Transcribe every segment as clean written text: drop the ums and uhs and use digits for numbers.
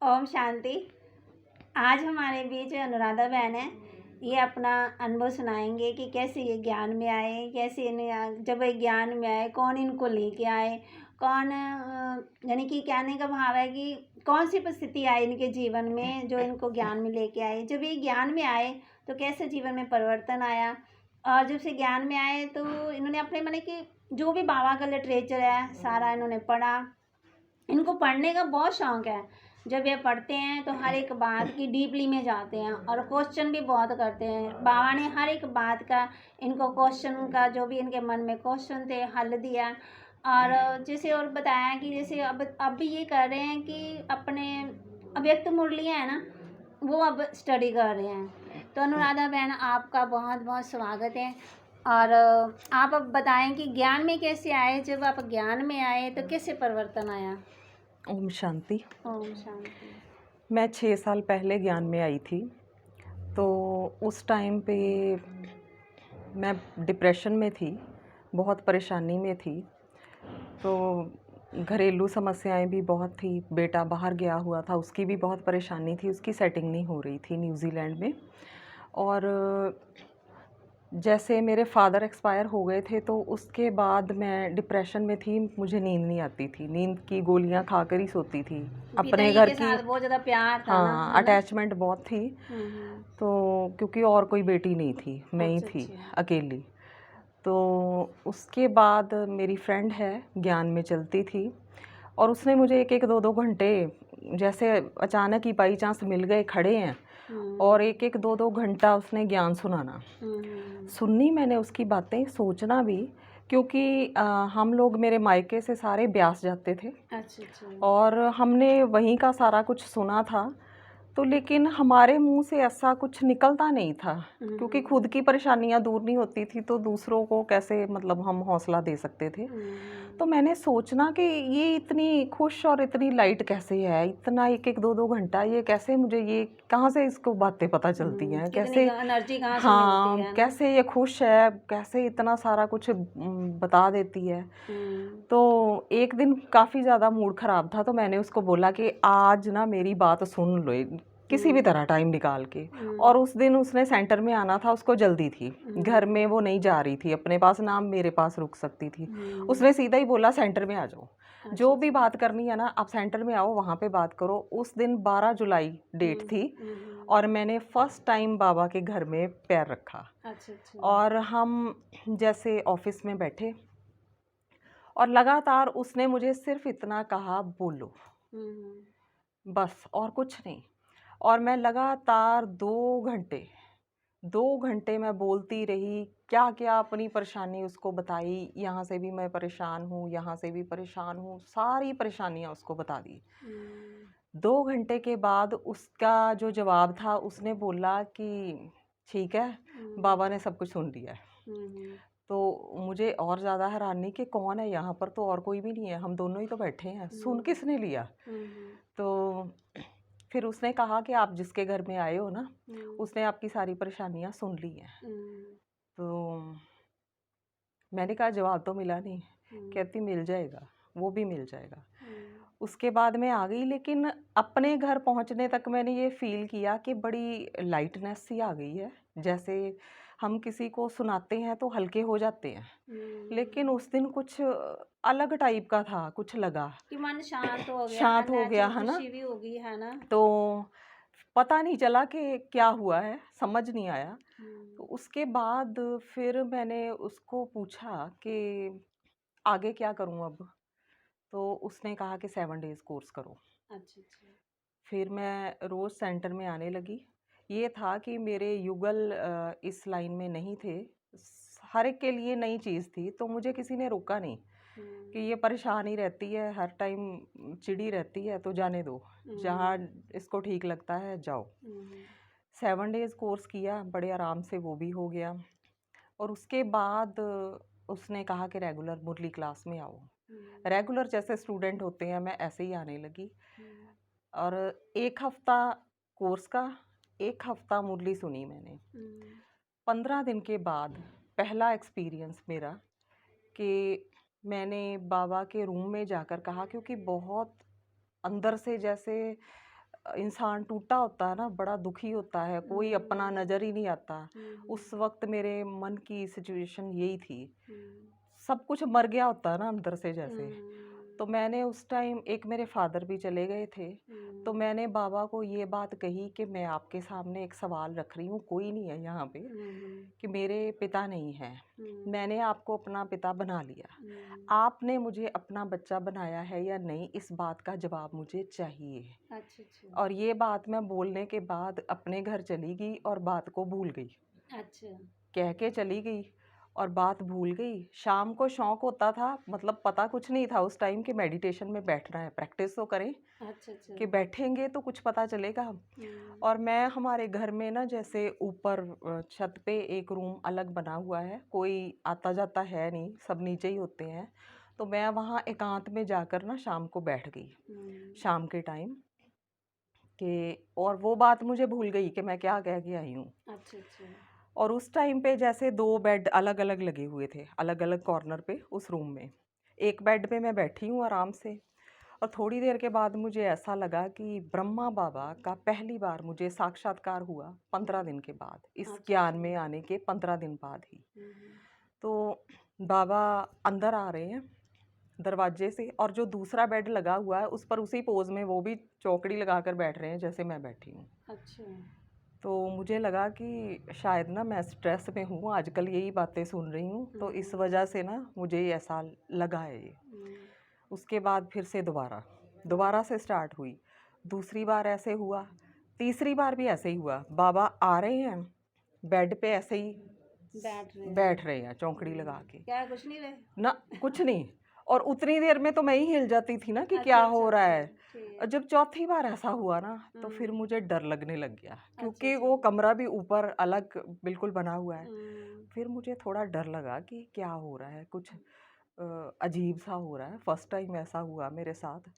ओम शांति। आज हमारे बीच अनुराधा बहन है। ये अपना अनुभव सुनाएंगे कि कैसे ये ज्ञान में आए, कैसे इन्हें जब ये ज्ञान में आए कौन इनको लेके आए, कौन यानी कि कहने का भाव है कि कौन सी परिस्थिति आई इनके जीवन में जो इनको ज्ञान में लेके आए। जब ये ज्ञान में आए तो कैसे जीवन में परिवर्तन आया, और जब से ज्ञान में आए तो इन्होंने अपने माने कि जो भी बाबा का लिटरेचर है सारा इन्होंने पढ़ा। इनको पढ़ने का बहुत शौक है। जब ये पढ़ते हैं तो हर एक बात की डीपली में जाते हैं और क्वेश्चन भी बहुत करते हैं। बाबा ने हर एक बात का इनको क्वेश्चन का जो भी इनके मन में क्वेश्चन थे हल दिया। और जैसे और बताया कि जैसे अब भी ये कर रहे हैं कि अपने अव्यक्त मुरलियाँ है ना, वो अब स्टडी कर रहे हैं। तो अनुराधा बहन आपका बहुत बहुत स्वागत है। और आप अब बताएं कि ज्ञान में कैसे आए, जब आप ज्ञान में आए तो कैसे परिवर्तन आया। ओम शांति। ओम शांति। मैं 6 साल पहले ज्ञान में आई थी। तो उस टाइम पे मैं डिप्रेशन में थी, बहुत परेशानी में थी। तो घरेलू समस्याएं भी बहुत थी। बेटा बाहर गया हुआ था, उसकी भी बहुत परेशानी थी, उसकी सेटिंग नहीं हो रही थी न्यूज़ीलैंड में। और जैसे मेरे फादर एक्सपायर हो गए थे तो उसके बाद मैं डिप्रेशन में थी। मुझे नींद नहीं आती थी, नींद की गोलियां खाकर ही सोती थी। अपने घर के की साथ बहुत ज्यादा प्यार था ना, हाँ, है ना? अटैचमेंट बहुत थी। तो क्योंकि और कोई बेटी नहीं थी, मैं ही अच्छा, थी अच्छा। अकेली। तो उसके बाद मेरी फ्रेंड है, ज्ञान में चलती थी, और उसने मुझे एक एक दो दो घंटे, जैसे अचानक ही बाई चांस मिल गए, खड़े हैं, और एक एक दो दो घंटा उसने ज्ञान सुनाना। सुननी मैंने उसकी बातें, सोचना भी, क्योंकि हम लोग मेरे मायके से सारे ब्यास जाते थे। अच्छा, अच्छा। और हमने वहीं का सारा कुछ सुना था। तो लेकिन हमारे मुंह से ऐसा कुछ निकलता नहीं था, क्योंकि खुद की परेशानियां दूर नहीं होती थी तो दूसरों को कैसे मतलब हम हौसला दे सकते थे। तो मैंने सोचना कि ये इतनी खुश और इतनी लाइट कैसे है, इतना एक एक दो दो घंटा, ये कैसे, मुझे ये कहाँ से इसको बातें पता चलती हैं, कैसे एनर्जी कहाँ से मिलती हाँ, है ना? कैसे ये खुश है, कैसे इतना सारा कुछ बता देती है। तो एक दिन काफ़ी ज़्यादा मूड ख़राब था, तो मैंने उसको बोला कि आज ना मेरी बात सुन लो, किसी भी तरह टाइम निकाल के। और उस दिन उसने सेंटर में आना था, उसको जल्दी थी, घर में वो नहीं जा रही थी अपने पास, ना मेरे पास रुक सकती थी। उसने सीधा ही बोला सेंटर में आ जाओ, जो भी बात करनी है ना आप सेंटर में आओ, वहाँ पे बात करो। उस दिन 12 जुलाई डेट थी, और मैंने फर्स्ट टाइम बाबा के घर में पैर रखा। अच्छा। और हम जैसे ऑफिस में बैठे, और लगातार उसने मुझे सिर्फ इतना कहा, बोलो, बस, और कुछ नहीं। और मैं लगातार 2 घंटे मैं बोलती रही, क्या क्या अपनी परेशानी उसको बताई। यहाँ से भी मैं परेशान हूँ, यहाँ से भी परेशान हूँ, सारी परेशानियाँ उसको बता दी। 2 घंटे के बाद उसका जो जवाब था, उसने बोला कि ठीक है, बाबा ने सब कुछ सुन लिया है। तो मुझे और ज़्यादा हैरानी कि कौन है यहाँ पर, तो और कोई भी नहीं है, हम दोनों ही तो बैठे हैं, सुन किसने लिया। तो फिर उसने कहा कि आप जिसके घर में आए हो ना, उसने आपकी सारी परेशानियाँ सुन ली हैं। तो मैंने कहा जवाब तो मिला नहीं। कहती मिल जाएगा, वो भी मिल जाएगा। उसके बाद मैं आ गई, लेकिन अपने घर पहुंचने तक मैंने ये फील किया कि बड़ी लाइटनेस सी आ गई है, जैसे हम किसी को सुनाते हैं तो हल्के हो जाते हैं। लेकिन उस दिन कुछ अलग टाइप का था, कुछ लगा कि मन शांत हो गया, शांत हो गया है ना, खुशी भी हो गई है ना। तो पता नहीं चला कि क्या हुआ है, समझ नहीं आया। तो उसके बाद फिर मैंने उसको पूछा कि आगे क्या करूं अब। तो उसने कहा कि 7 डेज कोर्स करो। अच्छा। फिर मैं रोज़ सेंटर में आने लगी। ये था कि मेरे युगल इस लाइन में नहीं थे, हर एक के लिए नई चीज़ थी, तो मुझे किसी ने रोका नहीं कि ये परेशान ही रहती है, हर टाइम चिड़ी रहती है, तो जाने दो, जहाँ इसको ठीक लगता है जाओ। 7 डेज कोर्स किया, बड़े आराम से वो भी हो गया। और उसके बाद उसने कहा कि रेगुलर मुरली क्लास में आओ। रेगुलर जैसे स्टूडेंट होते हैं, मैं ऐसे ही आने लगी। और 1 हफ्ता कोर्स का, 1 हफ्ता मुरली सुनी मैंने। 15 दिन के बाद पहला एक्सपीरियंस मेरा कि मैंने बाबा के रूम में जाकर कहा, क्योंकि बहुत अंदर से जैसे इंसान टूटा होता है ना, बड़ा दुखी होता है, कोई अपना नज़र ही नहीं आता। उस वक्त मेरे मन की सिचुएशन यही थी, सब कुछ मर गया होता है ना अंदर से जैसे। तो मैंने उस टाइम, एक मेरे फादर भी चले गए थे, तो मैंने बाबा को ये बात कही कि मैं आपके सामने एक सवाल रख रही हूँ, कोई नहीं है यहाँ पे, कि मेरे पिता नहीं है, मैंने आपको अपना पिता बना लिया, आपने मुझे अपना बच्चा बनाया है या नहीं, इस बात का जवाब मुझे चाहिए। अच्छा अच्छा और ये बात मैं बोलने के बाद अपने घर चली गई और बात को भूल गई, अच्छा कह के चली गई और बात भूल गई। शाम को शौक होता था, मतलब पता कुछ नहीं था उस टाइम कि मेडिटेशन में बैठना है, प्रैक्टिस तो करें अच्छा अच्छा कि बैठेंगे तो कुछ पता चलेगा। और मैं, हमारे घर में ना जैसे ऊपर छत पे एक रूम अलग बना हुआ है, कोई आता जाता है नहीं, सब नीचे ही होते हैं। तो मैं वहाँ एकांत में जाकर ना शाम को बैठ गई, शाम के टाइम के, और वो बात मुझे भूल गई कि मैं क्या कह के आई हूँ। अच्छा अच्छा और उस टाइम पे जैसे 2 बेड अलग अलग लगे हुए थे, अलग अलग कॉर्नर पे उस रूम में। एक बेड पे मैं बैठी हूँ आराम से, और थोड़ी देर के बाद मुझे ऐसा लगा कि ब्रह्मा बाबा का पहली बार मुझे साक्षात्कार हुआ 15 दिन के बाद, इस अच्छा ज्ञान अच्छा में आने के 15 दिन बाद ही। हम्म, तो बाबा अंदर आ रहे हैं दरवाजे से, और जो दूसरा बेड लगा हुआ है उस पर उसी पोज में वो भी चौकड़ी लगाकर बैठ रहे हैं जैसे मैं बैठी हूँ। अच्छा तो मुझे लगा कि शायद ना मैं स्ट्रेस में हूँ, आजकल यही बातें सुन रही हूँ, तो इस वजह से ना मुझे ऐसा लगा है ये। उसके बाद फिर से दोबारा से स्टार्ट हुई, दूसरी बार ऐसे हुआ, तीसरी बार भी ऐसे ही हुआ। बाबा आ रहे हैं, बेड पे ऐसे ही बैठ रहे हैं चौकड़ी लगा के, क्या कुछ नहीं रहे ना कुछ नहीं। और उतनी देर में तो मैं ही हिल जाती थी ना कि क्या अच्छा हो अच्छा रहा अच्छा है। ठीक और जब चौथी बार ऐसा हुआ ना, तो फिर मुझे डर लगने लग गया, क्योंकि वो कमरा भी ऊपर अलग बिल्कुल बना हुआ है। फिर मुझे थोड़ा डर लगा कि क्या हो रहा है, कुछ अजीब सा हो रहा है, फर्स्ट टाइम ऐसा हुआ मेरे साथ।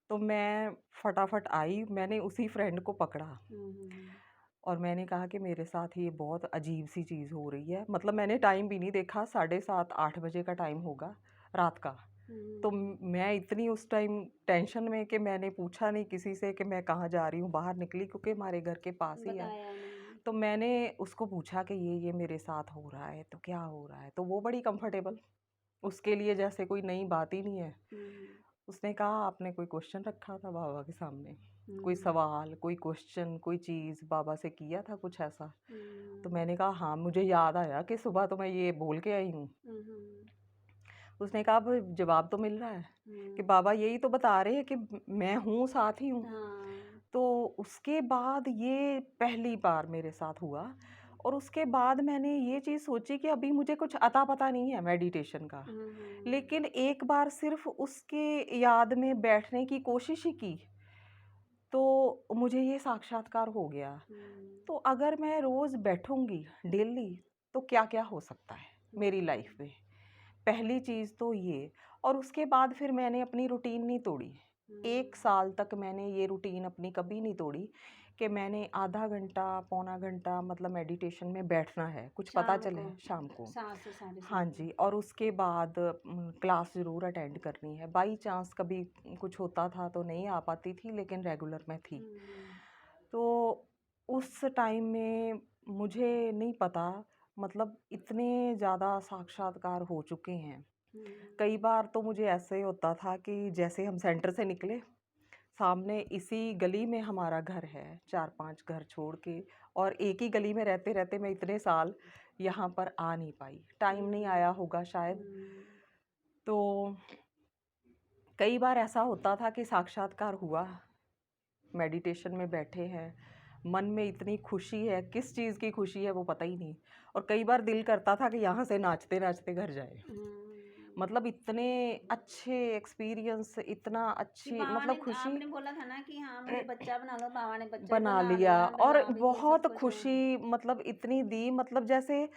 तो मैं फटाफट आई, मैंने उसी फ्रेंड को पकड़ा और मैंने कहा कि मेरे साथ ये बहुत अजीब सी चीज़ हो रही है। मतलब मैंने टाइम भी नहीं देखा, 7:30-8 बजे का टाइम होगा रात का। तो मैं इतनी उस टाइम टेंशन में कि मैंने पूछा नहीं किसी से कि मैं कहाँ जा रही हूँ, बाहर निकली क्योंकि हमारे घर के पास ही है। तो मैंने उसको पूछा कि ये मेरे साथ हो रहा है, तो क्या हो रहा है। तो वो बड़ी कंफर्टेबल, उसके लिए जैसे कोई नई बात ही नहीं है। उसने कहा आपने कोई क्वेश्चन रखा था बाबा के सामने, कोई सवाल, कोई क्वेश्चन, कोई चीज़ बाबा से किया था कुछ ऐसा। तो मैंने कहा हाँ, मुझे याद आया कि सुबह तो मैं ये बोल के आई हूँ। उसने कहा अब जवाब तो मिल रहा है कि बाबा यही तो बता रहे हैं कि मैं हूँ, साथ ही हूँ। तो उसके बाद ये पहली बार मेरे साथ हुआ, और उसके बाद मैंने ये चीज़ सोची कि अभी मुझे कुछ अता पता नहीं है मेडिटेशन का, लेकिन एक बार सिर्फ उसके याद में बैठने की कोशिश ही की, तो मुझे ये साक्षात्कार हो गया। तो अगर मैं रोज़ बैठूंगी डेली, तो क्या क्या हो सकता है मेरी लाइफ में, पहली चीज़ तो ये। और उसके बाद फिर मैंने अपनी रूटीन नहीं तोड़ी, 1 साल तक मैंने ये रूटीन अपनी कभी नहीं तोड़ी कि मैंने आधा घंटा पौना घंटा मतलब मेडिटेशन में बैठना है, कुछ पता चले शाम को। 7 से साढ़े हाँ जी, और उसके बाद क्लास ज़रूर अटेंड करनी है। बाई चांस कभी कुछ होता था तो नहीं आ पाती थी, लेकिन रेगुलर में थी। तो उस टाइम में मुझे नहीं पता, मतलब इतने ज़्यादा साक्षात्कार हो चुके हैं। कई बार तो मुझे ऐसे होता था कि जैसे हम सेंटर से निकले, सामने इसी गली में हमारा घर है, 4-5 घर छोड़ के, और एक ही गली में रहते रहते मैं इतने साल यहाँ पर आ नहीं पाई, टाइम नहीं आया होगा शायद। तो कई बार ऐसा होता था कि साक्षात्कार हुआ, मेडिटेशन में बैठे हैं, मन में इतनी खुशी है, किस चीज़ की खुशी है वो पता ही नहीं, और कई बार दिल करता था कि यहाँ से नाचते नाचते घर जाए। मतलब इतने अच्छे एक्सपीरियंस, इतना अच्छी मतलब खुशी आपने बोला था ना कि हाँ मुझे बच्चा बना लो, बाबा ने बच्चा बना लिया, और बहुत खुशी मतलब इतनी दी, मतलब जैसे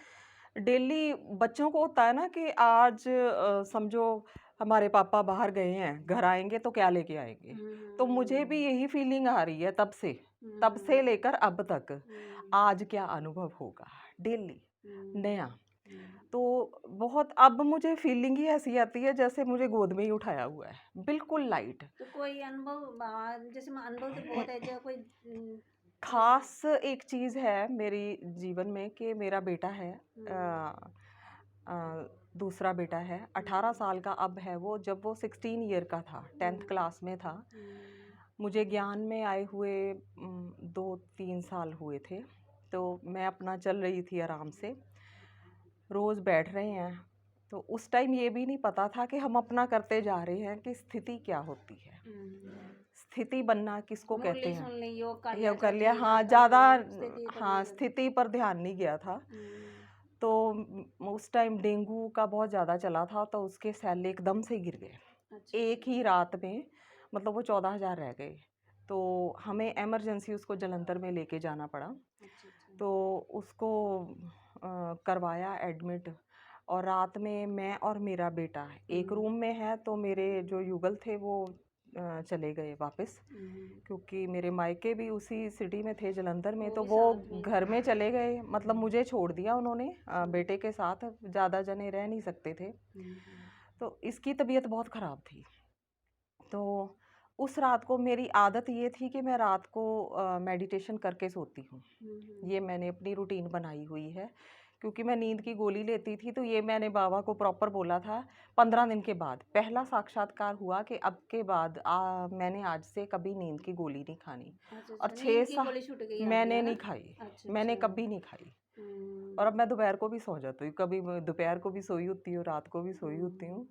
डेली बच्चों को होता है ना कि आज समझो हमारे पापा बाहर गए हैं, घर आएंगे तो क्या लेके आएंगे। तो मुझे भी यही फीलिंग आ रही है तब से लेकर अब तक, आज क्या अनुभव होगा डेली नया। तो बहुत अब मुझे फीलिंग ही ऐसी आती है जैसे मुझे गोद में ही उठाया हुआ है, बिल्कुल लाइट। तो कोई अनुभव जैसे अनुभव तो बहुत है, जो कोई जैसे खास एक चीज़ है मेरी जीवन में कि मेरा बेटा है, दूसरा बेटा है, 18 साल का अब है वो। जब वो 16 ईयर का था, 10th क्लास में था, मुझे ज्ञान में आए हुए 2-3 साल हुए थे। तो मैं अपना चल रही थी आराम से, रोज़ बैठ रहे हैं। तो उस टाइम ये भी नहीं पता था कि हम अपना करते जा रहे हैं कि स्थिति क्या होती है। स्थिति बनना किसको कहते मुरली सुन हैं? ली, योग कर लिया, योग कर चाची लिया, ये हाँ, कर ज़्यादा लो, स्थिति पर हाँ, नहीं स्थिति पर ध्यान नहीं गया था। तो उस टाइम डेंगू का बहुत ज़्यादा चला था, तो उसके सेल एकदम से गिर गए। अच्छा एक ही रात में, मतलब वो 14,000 रह गए। तो हमें इमरजेंसी उसको जालंधर में लेके जाना पड़ा। अच्छा। तो उसको करवाया एडमिट। और रात में मैं और मेरा बेटा एक रूम में है, तो मेरे जो युगल थे वो चले गए वापस, क्योंकि मेरे मायके भी उसी सिटी में थे, जालंधर में। वो तो भी वो साथ में। घर में चले गए, मतलब मुझे छोड़ दिया उन्होंने बेटे के साथ। ज़्यादा जने रह नहीं सकते थे। तो इसकी तबीयत बहुत ख़राब थी। तो उस रात को मेरी आदत ये थी कि मैं रात को मेडिटेशन करके सोती हूँ। ये मैंने अपनी रूटीन बनाई हुई है, क्योंकि मैं नींद की गोली लेती थी। तो ये मैंने बाबा को प्रॉपर बोला था। 15 दिन के बाद पहला साक्षात्कार हुआ कि अब के बाद मैंने आज से कभी नींद की गोली नहीं खानी। अच्छा और अच्छा, 6 नींद की सा गोली छूट गई आपकी, मैंने है ना? नहीं खाई। अच्छा मैंने अच्छा। कभी नहीं खाई। और अब मैं दोपहर को भी सो जाती हूँ, कभी मैं दोपहर को भी सोई होती हूँ, रात को भी सोई होती हूँ।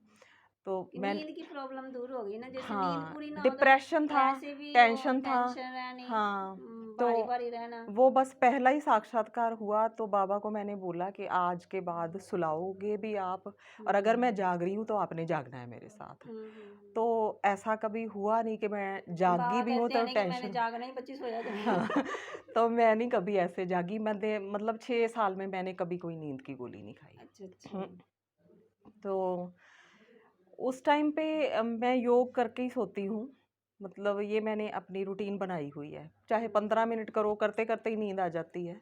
तो कि मैं, नींद की प्रॉब्लम दूर हो गई ना, जैसे नींद हाँ, पूरी ना हो तो डिप्रेशन था, ऐसे भी वो टेंशन था। टेंशन रहनी, हाँ, भारी तो भारी रहना। वो बस पहला ही साक्षात्कार हुआ, तो बाबा को मैंने बोला कि आज के बाद सुलाओगे भी आप, और अगर मैं जाग रही हूँ तो आपने जागना है मेरे साथ। तो ऐसा कभी हुआ नहीं कि मैं जागी बाबा भी हूँ कहते हैं तो ना कि मैंने टेंशन। जागना ही 25 होया हाँ, करूंगा। तो मैं नहीं कभी ऐसे जागी। मतलब 6 साल में मैंने कभी कोई नींद की गोली नहीं खाई। अच्छा अच्छा। तो उस टाइम पे मैं योग करके ही सोती हूँ। मतलब ये मैंने अपनी रूटीन बनाई हुई है। चाहे 15 मिनट करो, करते-करते ही नींद आ जाती है।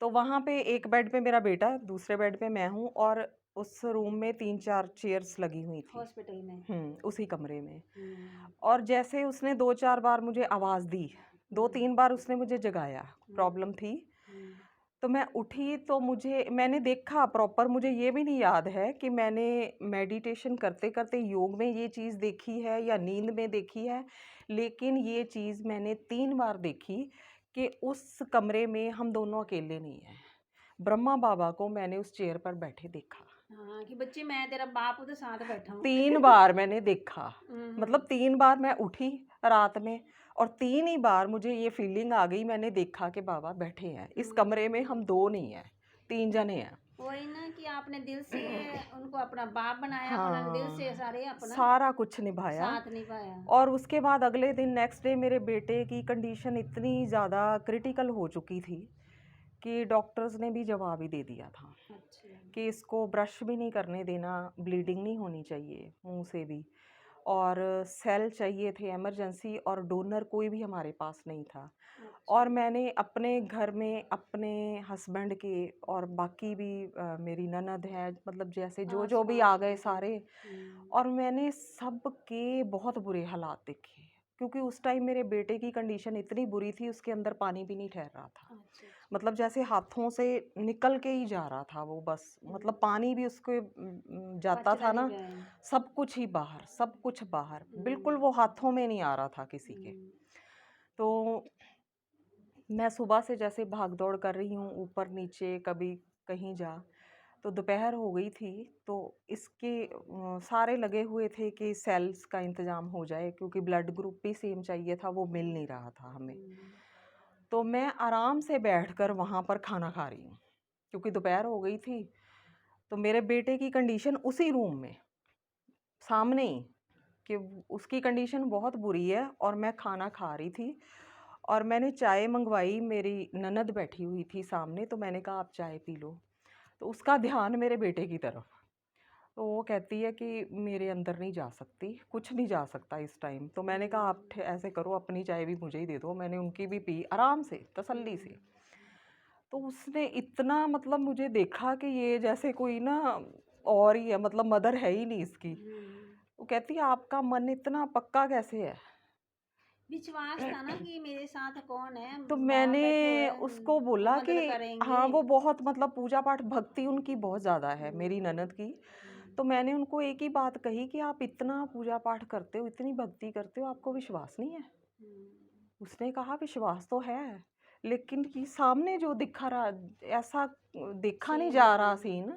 तो वहाँ पे एक बेड पे मेरा बेटा, दूसरे बेड पे मैं हूँ, और उस रूम में 3-4 चेयर्स लगी हुई थी। हॉस्पिटल में। उसी कमरे में। हम्म, और जैसे उसने 2-4 बार मुझे आवाज़ दी, 2-3 बार उसने मुझे जगाया, प्रॉब्लम थी। हम्म, तो मैं उठी, तो मैंने देखा प्रॉपर। मुझे ये भी नहीं याद है कि मैंने मेडिटेशन करते-करते योग में ये चीज़ देखी है या नींद में देखी है। लेकिन ये चीज़ मैंने 3 बार देखी कि उस कमरे में हम दोनों अकेले नहीं हैं। ब्रह्मा बाबा को मैंने उस चेयर पर बैठे देखा। हाँ कि बच्चे मैं तेरा बाप उधर साथ बैठा हूँ। 3 बार मैंने देखा। हम्म, मतलब 3 बार मैं उठी रात में, और 3 ही बार मुझे ये फीलिंग आ गई, मैंने देखा कि बाबा बैठे हैं। इस कमरे में हम 2 नहीं हैं, 3 जने हैं। वही ना कि आपने दिल से उनको अपना बाप बनाया, अपना दिल हाँ, से सारे अपना सारा कुछ निभाया। साथ निभाया। और उसके बाद अगले दिन, नेक्स्ट डे, मेरे बेटे की कंडीशन इतनी ज़्यादा क्रिटिकल हो चुकी थी कि डॉक्टर्स ने भी जवाब ही दे दिया था अच्छा। कि इसको ब्रश भी नहीं करने देना, ब्लीडिंग नहीं होनी चाहिए मुंह से भी, और सेल चाहिए थे इमरजेंसी, और डोनर कोई भी हमारे पास नहीं था। अच्छा। और मैंने अपने घर में अपने हस्बैंड के, और बाकी भी मेरी ननद है, मतलब जैसे जो आस जो भी आ पास गए में जो। सारे, और मैंने सबके बहुत बुरे हालात देखे। क्योंकि उस टाइम मेरे बेटे की कंडीशन इतनी बुरी थी, उसके अंदर पानी भी नहीं ठहर रहा था। अच्छा अच्छा। मतलब जैसे हाथों से निकल के ही जा रहा था वो, बस मतलब पानी भी उसके जाता कचरा था नहीं ना, बहन। सब कुछ ही बाहर, सब कुछ बाहर, बिल्कुल वो हाथों में नहीं आ रहा था किसी के। तो मैं सुबह से जैसे भाग दौड़ कर रही हूँ, ऊपर नीचे, कभी कहीं जा। तो दोपहर हो गई थी। तो इसके सारे लगे हुए थे कि सेल्स का इंतज़ाम हो जाए, क्योंकि ब्लड ग्रुप भी सेम चाहिए था, वो मिल नहीं रहा था हमें। तो मैं आराम से बैठकर वहाँ पर खाना खा रही हूँ, क्योंकि दोपहर हो गई थी। तो मेरे बेटे की कंडीशन उसी रूम में सामने ही, कि उसकी कंडीशन बहुत बुरी है, और मैं खाना खा रही थी। और मैंने चाय मंगवाई, मेरी ननद बैठी हुई थी सामने, तो मैंने कहा आप चाय पी लो। तो उसका ध्यान मेरे बेटे की तरफ। तो वो कहती है कि मेरे अंदर नहीं जा सकती, कुछ नहीं जा सकता इस टाइम। तो मैंने कहा आप ऐसे करो, अपनी चाय भी मुझे ही दे दो। मैंने उनकी भी पी आराम से, तसल्ली से। तो उसने इतना मतलब मुझे देखा कि ये जैसे कोई ना और ही है, मतलब मदर है ही नहीं इसकी। वो कहती है आपका मन इतना पक्का कैसे है? विश्वास था ना कि मेरे साथ कौन है, तो बाबा मैंने बैठे हुए उसको वो बोला कि मदद करेंगे। हाँ, वो बहुत मतलब पूजा पाठ भक्ति उनकी बहुत ज़्यादा है, मेरी ननद की। तो मैंने उनको एक ही बात कही कि आप इतना पूजा पाठ करते हो, इतनी भक्ति करते हो, आपको विश्वास नहीं है? उसने कहा विश्वास तो है, लेकिन कि सामने जो दिखा रहा, ऐसा देखा नहीं जा रहा सीन।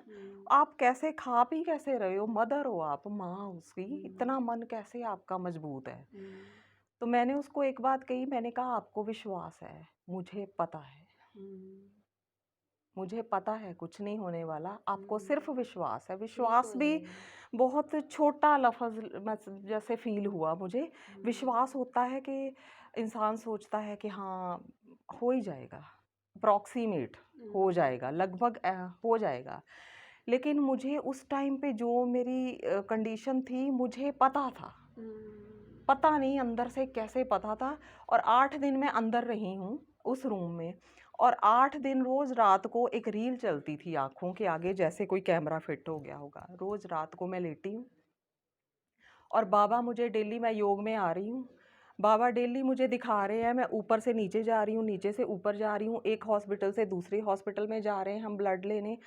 आप कैसे खा पी कैसे रहे हो, मदर हो आप, माँ उसकी, इतना मन कैसे आपका मजबूत है? तो मैंने उसको एक बात कही, मैंने कहा आपको विश्वास है, मुझे पता है, मुझे पता है कुछ नहीं होने वाला, आपको सिर्फ विश्वास है। विश्वास भी बहुत छोटा लफ्ज़ जैसे फील हुआ मुझे। विश्वास होता है कि इंसान सोचता है कि हाँ हो ही जाएगा, अप्रॉक्सीमेट हो जाएगा, लगभग हो जाएगा। लेकिन मुझे उस टाइम पे जो मेरी कंडीशन थी, मुझे पता था, पता नहीं अंदर से कैसे पता था। और 8 दिन मैं अंदर रही हूँ उस रूम में, और 8 दिन रोज़ रात को एक रील चलती थी आँखों के आगे, जैसे कोई कैमरा फिट हो गया होगा। रोज़ रात को मैं लेटी हूँ और बाबा मुझे डेली, मैं योग में आ रही हूँ, बाबा डेली मुझे दिखा रहे हैं, मैं ऊपर से नीचे जा रही हूँ, नीचे से ऊपर जा रही हूँ, एक हॉस्पिटल से दूसरे हॉस्पिटल में जा रहे हैं हम ब्लड लेने,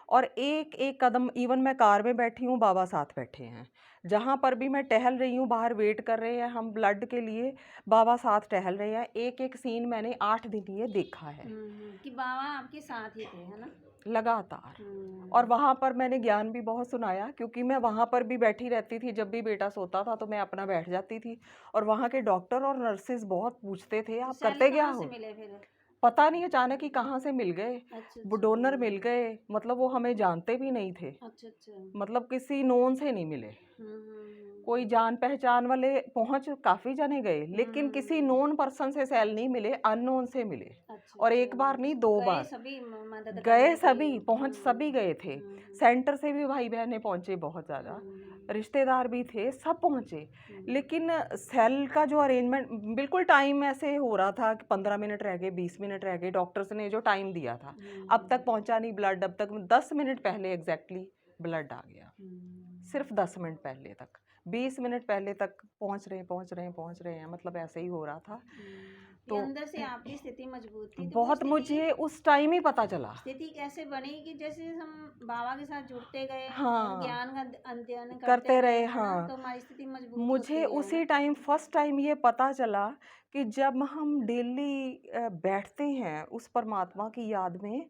और एक एक कदम, इवन मैं कार में बैठी हूँ, बाबा साथ बैठे हैं। जहाँ पर भी मैं टहल रही हूँ, बाहर वेट कर रहे हैं हम ब्लड के लिए, बाबा साथ टहल रहे हैं। एक एक सीन मैंने 8 दिन ये देखा है कि बाबा आपके साथ ही थे, है ना? लगातार। और वहाँ पर मैंने ज्ञान भी बहुत सुनाया, क्योंकि मैं वहाँ पर भी बैठी रहती थी, जब भी बेटा सोता था तो मैं अपना बैठ जाती थी, और वहाँ के डॉक्टर और नर्सेज बहुत पूछते थे आप सेल करते क्या कहाँ से हो? मिले फिर? पता नहीं अचानक ही कहाँ से मिल गए, अच्छा वो अच्छा। डोनर मिल गए, मतलब वो हमें जानते भी नहीं थे, अच्छा अच्छा। मतलब किसी नोन से नहीं मिले। कोई जान पहचान वाले पहुंच काफ़ी जने गए, लेकिन किसी नोन पर्सन से सेल नहीं मिले, अननोन से मिले। अच्छा और एक अच्छा। बार नहीं, 2 गए बार सभी मदद गए, करने के सभी लिए। पहुंच, सभी गए थे। सेंटर से भी भाई बहनें पहुंचे, बहुत ज़्यादा रिश्तेदार भी थे, सब पहुंचे। लेकिन सेल का जो अरेंजमेंट, बिल्कुल टाइम ऐसे हो रहा था कि 15 मिनट रह गए, 20 मिनट रह गए, डॉक्टर्स ने जो टाइम दिया था, अब तक पहुंचा नहीं ब्लड, अब तक 10 मिनट पहले एग्जैक्टली ब्लड आ गया, सिर्फ 10 मिनट पहले तक, 20 मिनट पहले तक पहुंच रहे हैं, पहुंच रहे हैं, पहुंच रहे हैं, मतलब ऐसे ही हो रहा था। तो तो अंदर से आपकी स्थिति मजबूत थी, तो वो बहुत मुझे उस टाइम ही पता चला। स्थिति कैसे बनी कि जैसे हम बाबा के साथ जुड़ते गए और हाँ, ज्ञान का अध्ययन करते करते गए, रहे, है ना, हाँ। तो हमारी स्थिति मजबूत मुझे होती है उसी ना। टाइम फर्स्ट टाइम ये पता चला कि जब हम डेली बैठते हैं उस परमात्मा की याद में,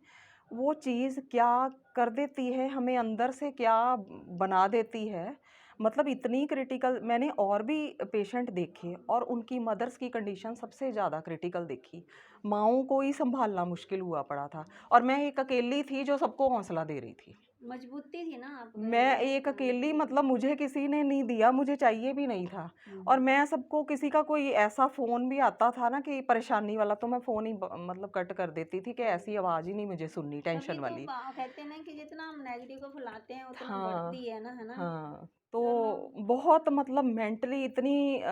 वो चीज़ क्या कर देती है, हमें अंदर से क्या बना देती है। मतलब इतनी क्रिटिकल, मैंने और भी पेशेंट देखे और उनकी मदर्स की कंडीशन सबसे ज़्यादा क्रिटिकल देखी। माँओं को ही संभालना मुश्किल हुआ पड़ा था, और मैं एक अकेली थी जो सबको हौसला दे रही थी। मजबूती थी ना आप मैं एक अकेली, मतलब मुझे किसी ने नहीं दिया, मुझे चाहिए भी नहीं था। और मैं सबको, किसी का कोई ऐसा फ़ोन भी आता था ना कि परेशानी वाला, तो मैं फ़ोन ही मतलब कट कर देती थी कि ऐसी आवाज़ ही नहीं मुझे सुननी, टेंशन तो वाली। कहते हैं ना कि जितना हम नेगेटिव को फैलाते हैं उतना हाँ, बढ़ती है ना, है ना। हाँ। तो बहुत मतलब मेंटली इतनी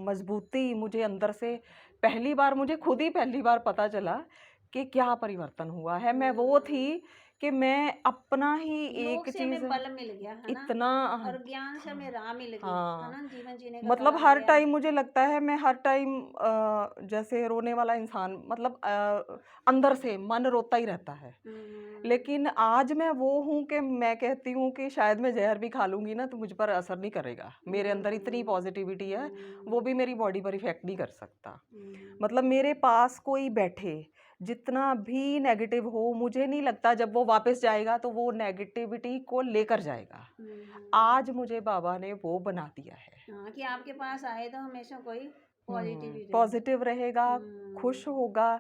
मजबूती मुझे अंदर से, पहली बार मुझे खुद ही पहली बार पता चला कि क्या परिवर्तन हुआ है। मैं वो थी कि मैं अपना ही योग एक से चीज़ हमें बल मिल गया, है ना, इतना, और ज्ञान से हमें राह मिल गई, है हाँ, ना, जीवन जीने का मतलब कला हर गया। टाइम मुझे लगता है, मैं हर टाइम जैसे रोने वाला इंसान, मतलब अंदर से मन रोता ही रहता है। लेकिन आज मैं वो हूँ कि मैं कहती हूँ कि शायद मैं जहर भी खा लूँगी ना तो मुझ पर असर नहीं करेगा। मेरे अंदर इतनी पॉजिटिविटी है, वो भी मेरी बॉडी पर इफ़ेक्ट नहीं कर सकता। मतलब मेरे पास कोई बैठे, जितना भी नेगेटिव हो, मुझे नहीं लगता जब वो वापस जाएगा तो वो नेगेटिविटी को लेकर जाएगा। आज मुझे बाबा ने वो बना दिया है। हाँ, कि आपके पास आए तो हमेशा कोई पॉजिटिविटी पॉजिटिव रहेगा, खुश होगा।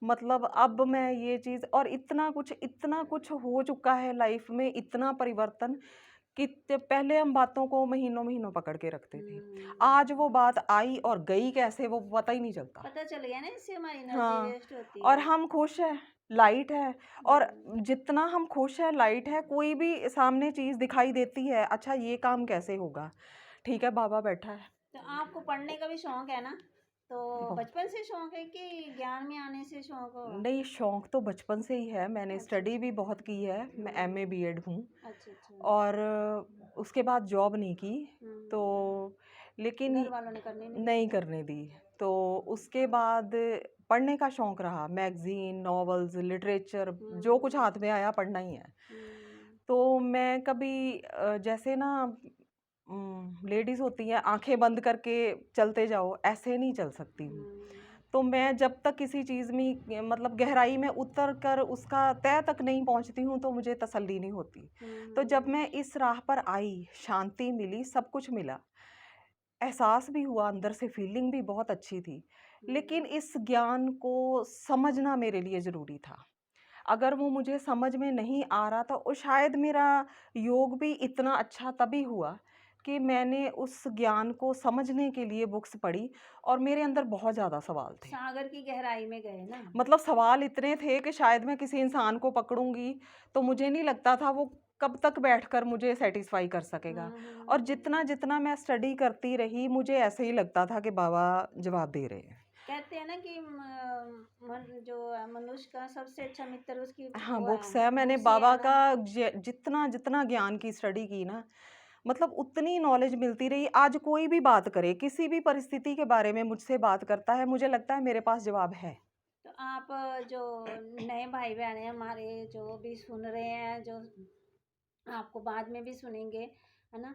मतलब अब मैं ये चीज़, और इतना कुछ हो चुका है लाइफ में, इतना परिवर्तन कि पहले हम बातों को महीनों-महीनों पकड़ के रखते थे। आज वो बात आई और गई कैसे, वो पता ही नहीं चलता। पता चल गया ना, इससे हमारी एनर्जी हाँ, वेस्ट होती और है। हम खुश हैं, लाइट है, और जितना हम खुश हैं, लाइट है, कोई भी सामने चीज़ दिखाई देती है, अच्छा ये काम कैसे होगा? ठीक है, बाबा बैठा है। तो आपको पढ़ने का भी शौक है ना? तो बहुत। बचपन से शौक है कि ज्ञान में आने से शौक हुआ? नहीं, शौक तो बचपन से ही है, मैंने अच्छा स्टडी अच्छा। भी बहुत की है, मैं एमए बीएड हूँ। अच्छा अच्छा। और उसके बाद जॉब नहीं की, तो लेकिन घर वालों ने करने नहीं नहीं दिया? करने दी। तो उसके बाद पढ़ने का शौक रहा, मैगजीन, नॉवेल्स, लिटरेचर, जो कुछ हाथ में आया पढ़ना ही है। हम्म, तो मैं कभी जैसे ना लेडीज़ होती हैं आंखें बंद करके चलते जाओ, ऐसे नहीं चल सकती हूँ। हम्म, तो मैं जब तक किसी चीज़ में मतलब गहराई में उतर कर उसका तह तक नहीं पहुँचती हूँ तो मुझे तसल्ली नहीं होती। तो जब मैं इस राह पर आई, शांति मिली, सब कुछ मिला, एहसास भी हुआ, अंदर से फीलिंग भी बहुत अच्छी थी। लेकिन इस ज्ञान को समझना मेरे लिए ज़रूरी था। अगर वो मुझे समझ में नहीं आ रहा था और शायद मेरा योग भी इतना अच्छा तभी हुआ कि मैंने उस ज्ञान को समझने के लिए बुक्स पढ़ी और मेरे अंदर बहुत ज़्यादा सवाल थे। सागर की गहराई में गए ना? मतलब सवाल इतने थे कि शायद मैं किसी इंसान को पकड़ूंगी तो मुझे नहीं लगता था वो कब तक बैठकर मुझे सेटिस्फाई कर सकेगा। और जितना जितना मैं स्टडी करती रही मुझे ऐसे ही लगता था कि बाबा जवाब दे रहे हैं। कहते हैं ना कि जो मनुष्य का सबसे अच्छा मित्र उसकी हाँ, वो बुक्स है, है। मैंने बुक्स ही बाबा है ना? का जितना जितना ज्ञान की स्टडी की ना, मतलब उतनी नॉलेज मिलती रही। आज कोई भी बात करे, किसी भी परिस्थिति के बारे में मुझसे बात करता है, मुझे लगता है मेरे पास जवाब है। तो आप जो नए भाई बहन हैं हमारे, जो भी सुन रहे हैं, जो आपको बाद में भी सुनेंगे, है ना?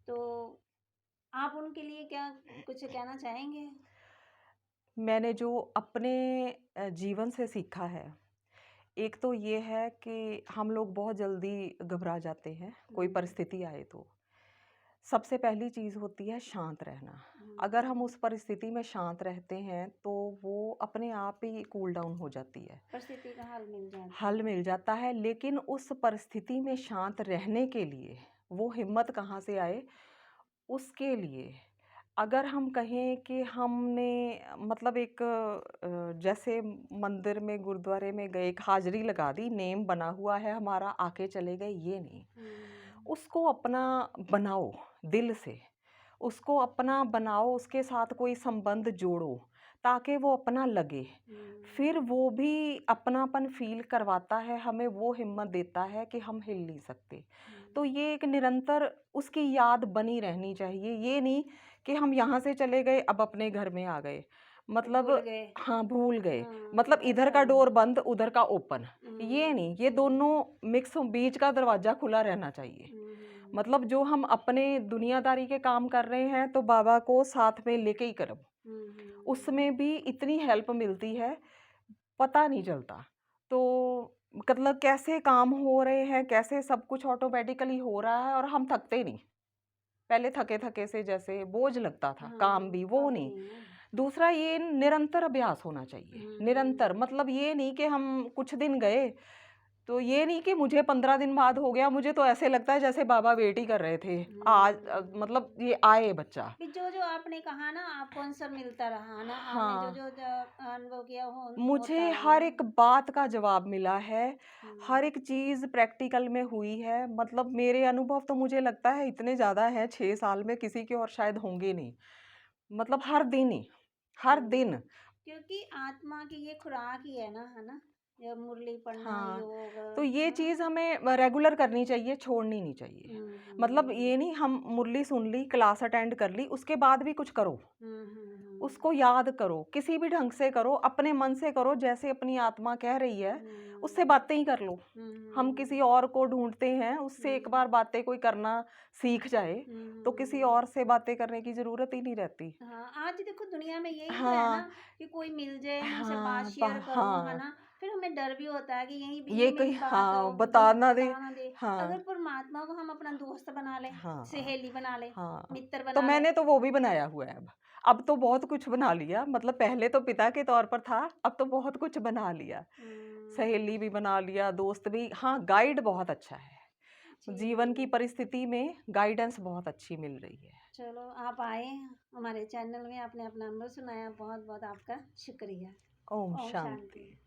तो आप उनके लिए क्या कुछ कहना चाहेंगे? मैंने जो अपने जीवन से सीखा है, एक तो ये है कि हम लोग बहुत जल्दी घबरा जाते हैं, कोई परिस्थिति आए तो। सबसे पहली चीज़ होती है शांत रहना। अगर हम उस परिस्थिति में शांत रहते हैं, तो वो अपने आप ही कूल डाउन हो जाती है, परिस्थिति का हल मिल जाता हल है। मिल जाता है। लेकिन उस परिस्थिति में शांत रहने के लिए वो हिम्मत कहाँ से आए, उसके लिए अगर हम कहें कि हमने मतलब एक जैसे मंदिर में, गुरुद्वारे में गए, एक हाज़िरी लगा दी, नेम बना हुआ है हमारा, आके चले गए, ये नहीं। उसको अपना बनाओ दिल से, उसको अपना बनाओ, उसके साथ कोई संबंध जोड़ो ताकि वो अपना लगे। फिर वो भी अपनापन फ़ील करवाता है, हमें वो हिम्मत देता है कि हम हिल नहीं सकते। तो ये एक निरंतर उसकी याद बनी रहनी चाहिए, ये नहीं कि हम यहाँ से चले गए अब अपने घर में आ गए। मतलब भूल गए। हाँ, भूल गए। हाँ, मतलब इधर ऐसा का नहीं। डोर बंद, उधर का ओपन, ये नहीं, ये हम्म, दोनों मिक्स, बीच का दरवाज़ा खुला रहना चाहिए। मतलब जो हम अपने दुनियादारी के काम कर रहे हैं तो बाबा को साथ में लेके ही करो, उसमें भी इतनी हेल्प मिलती है, पता नहीं चलता। तो मतलब कैसे काम हो रहे हैं, कैसे सब कुछ ऑटोमेटिकली हो रहा है और हम थकते नहीं। पहले थके-थके से जैसे बोझ लगता था, काम भी, वो अब नहीं। नहीं है। दूसरा ये निरंतर अभ्यास होना चाहिए, निरंतर। मतलब ये नहीं कि हम कुछ दिन गए, तो ये नहीं कि मुझे 15 दिन बाद हो गया, मुझे तो ऐसे लगता है जैसे बाबा वेट ही कर रहे थे। आज मतलब ये आए बच्चा। फिर जो आपने कहा ना, आपको आंसर मिलता रहा ना, आपने जो हाँ, जो अनुभव किया हो मुझे होता रहा हर ना। एक बात का जवाब मिला है, हर हम्म, एक चीज़ प्रैक्टिकल में हुई है। मतलब मेरे अनुभव तो मुझे लगता है इतने ज़्यादा हैं 6 साल में, किसी के और शायद होंगे नहीं। मतलब हर दिन ही, हर दिन। क्योंकि आत्मा की ये खुराक ही है ना? ये मुरली पढ़ना, हाँ, योग, तो ये है ना? चीज़ हमें रेगुलर करनी चाहिए, छोड़नी नहीं चाहिए। मतलब ये नहीं हम मुरली सुन ली, क्लास अटेंड कर ली, उसके बाद भी कुछ करो। उसको याद करो, किसी भी ढंग से करो, अपने मन से करो, जैसे अपनी आत्मा कह रही है, उससे बातें ही कर लो। हम किसी और को ढूँढते हैं, उससे एक बार बातें कोई करना सीख जाए, तो किसी और से बातें करने की ज़रूरत ही नहीं रहती। हाँ, आज देखो दुनिया में यही तो है ना हाँ, कि कोई मिल जाए, हम उनसे बात हाँ, शेयर करूं, है हाँ, ना? फिर हमें डर भी होता है कि ये यही मेरी कहीं बात हाँ, बता ना दे। बता ना दे। हाँ, अगर परमात्मा को हम अपना दोस्त बना लें, हाँ, सहेली बना लें, हाँ। मित्र तो बना लें। मैंने तो वो भी बनाया हुआ है अब। अब तो बहुत कुछ बना लिया, मतलब पहले तो पिता के तौर पर था, अब तो बहुत कुछ बना लिया। सहेली भी बना लिया, दोस्त भी। हाँ, गाइड बहुत अच्छा है। जीवन की जी, परिस्थिति में गाइडेंस बहुत अच्छी मिल रही है। चलो आप आए हमारे चैनल में, आपने अपना अनुभव सुनाया, बहुत बहुत आपका शुक्रिया। ओम ओम शांति। शांति।